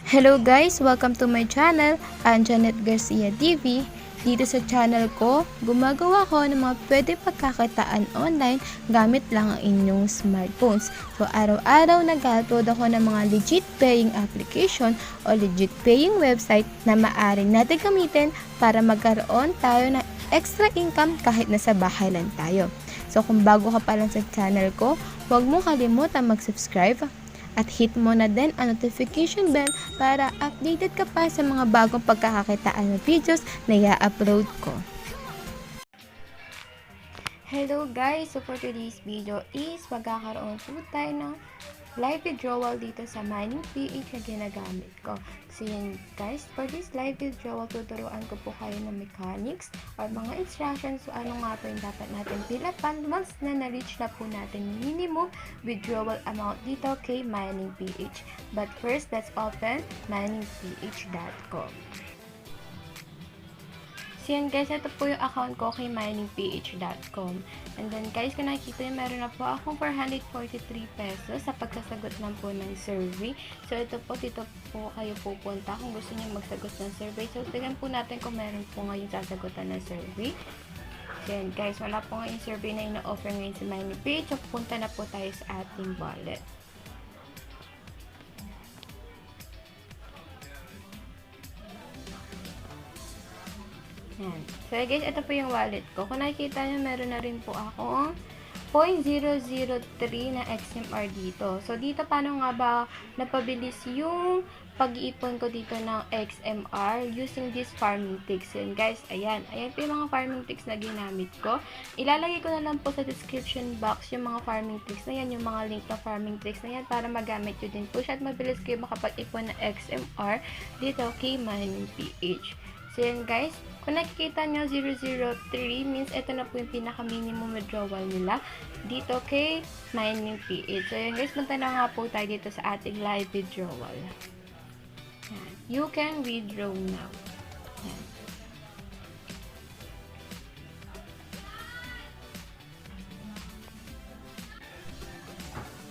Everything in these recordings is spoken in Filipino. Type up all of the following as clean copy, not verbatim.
Hello guys! Welcome to my channel. I'm Janeth Garcia TV. Dito sa channel ko, gumagawa ko ng mga pwede pagkakitaan online gamit lang ang inyong smartphones. So araw-araw nag-upload ako ng mga legit paying application o legit paying website na maaaring natin gamitin para magkaroon tayo ng extra income kahit nasa bahay lang tayo. So kung bago ka pa lang sa channel ko, huwag mo kalimutan mag-subscribe at hit mo na din ang notification bell para updated ka pa sa mga bagong pagkakakitaan ng videos na i-upload ko. Hello guys! So for today's video is magkakaroon po tayo ng live withdrawal dito sa Miningph na ginagamit ko. So yun guys, for this live withdrawal, tuturuan ko po kayo ng mechanics or mga instructions. So ano nga po yung dapat natin fill upan once na na-reach na po natin minimum withdrawal amount dito kay Miningph. But first, let's open miningph.com. So yan guys, ito po yung account ko kay miningph.com. And then guys, kung nakikita nyo, meron na po akong 443 pesos sa pagsasagot lang po ng survey. So ito po, dito po kayo pupunta kung gusto nyo magsagot ng survey. So tignan po natin kung meron po ngayon sasagutan ng survey. So yan guys, wala po ngayon survey na ina-offer ngayon sa Miningph. So pupunta na po tayo sa ating wallet. Yan. So guys, ito po yung wallet ko. Kung nakikita nyo, meron na rin po akong 0.003 na XMR dito. So dito, paano nga ba napabilis yung pag-iipon ko dito ng XMR using this farming tricks. Yan guys, ayan. Ayan po yung mga farming tricks na ginamit ko. Ilalagay ko na lang po sa description box yung mga farming tricks na yan, yung mga link na farming tricks na yan para magamit nyo din po siya at mabilis kayo makapag-ipon ng XMR dito kay Miningph. So yan guys, kung nakikita nyo 003 means ito na po yung pinaka-minimum withdrawal nila dito kay Miningph. So yan guys, punta na nga po tayo dito sa ating live withdrawal. Yan. You can withdraw now. Yan.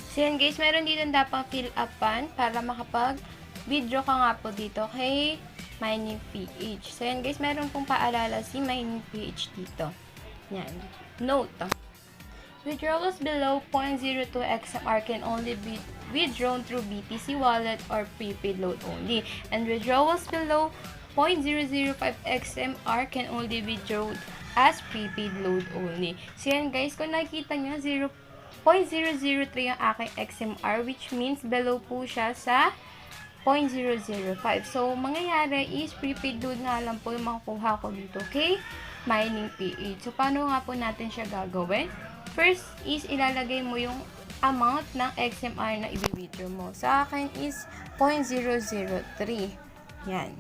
So yan guys, meron dito dapat fill upan para makapag-withdraw ka nga po dito kay Miningph. So yan guys, meron pong paalala si Miningph dito. Yan. Note. Withdrawals below 0.02 XMR can only be withdrawn through BTC wallet or prepaid load only. And withdrawals below 0.005 XMR can only be withdrawn as prepaid load only. So yan guys, kung nakikita nyo, 0.003 yung aking XMR, which means below po siya sa 0.005. So, mangyayari is prepaid load nga lang po yung makukuha ko dito kay Miningph. So, paano nga po natin siya gagawin? First is ilalagay mo yung amount ng XMR na i-withdraw mo. Sa akin is 0.003. Yan.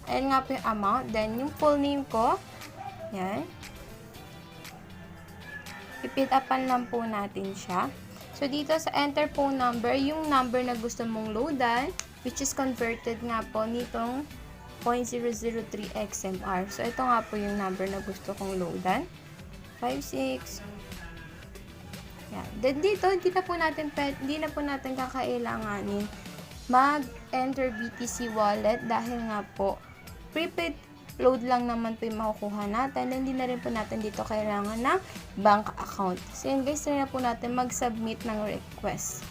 Ayan nga po yung amount. Then, yung full name ko. Yan. I-fill upan lang po natin siya. So, dito sa enter phone number, yung number na gusto mong loadan, which is converted nga po nitong 0.003 XMR. So, ito nga po yung number na gusto kong loadan. 56. Yan. Then, dito, hindi na po natin kakailanganin mag-enter BTC wallet dahil nga po, prepaid load lang naman po yung makukuha natin. Then, hindi na rin po natin dito kailangan ng bank account. So, yun guys, na po natin mag-submit ng request.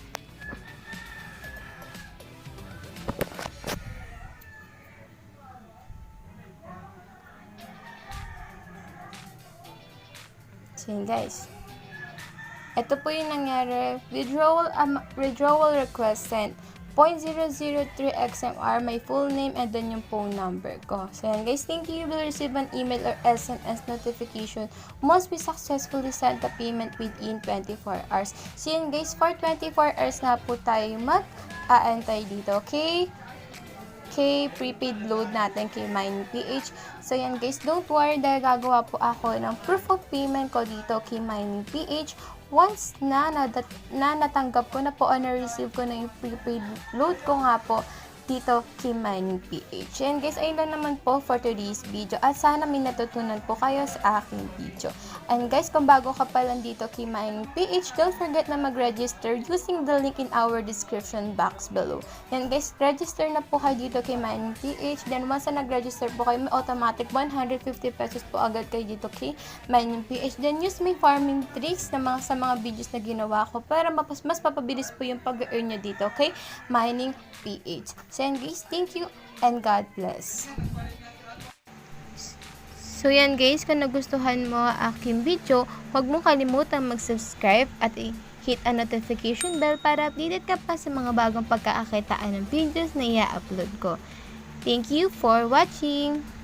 So, yun guys. Ito po yung nangyari. Withdrawal request sent. 0.003 XMR, my full name, and then yung phone number ko. So, yan guys. Thank you. You will receive an email or SMS notification. Must be successfully sent the payment within 24 hours. So, yan guys. For 24 hours na po tayo mag-aantay dito. Okay? Prepaid load natin kay Miningph. So, yan guys, don't worry dahil gagawa po ako ng proof of payment ko dito kay Miningph. Once na natanggap ko na po o na-receive ko na yung prepaid load ko nga po, dito kay Miningph. And guys, ayun lang naman po for today's video at sana may natutunan po kayo sa aking video. And guys, kung bago ka pa lang dito kay Miningph, don't forget na mag-register using the link in our description box below. Yan guys, register na po kayo dito kay Miningph. Then once na nag-register po kayo, may automatic 150 pesos po agad kayo dito kay Miningph. Then use my farming tricks na sa mga videos na ginawa ko para mas papabilis po yung pag-earn nyo dito kay Miningph. So yan guys, thank you and God bless. So yan guys, kung nagustuhan mo ang aking video, huwag mong kalimutan mag-subscribe at hit ang notification bell para updated ka pa sa mga bagong pagkakakitaan ng videos na i-upload ko. Thank you for watching!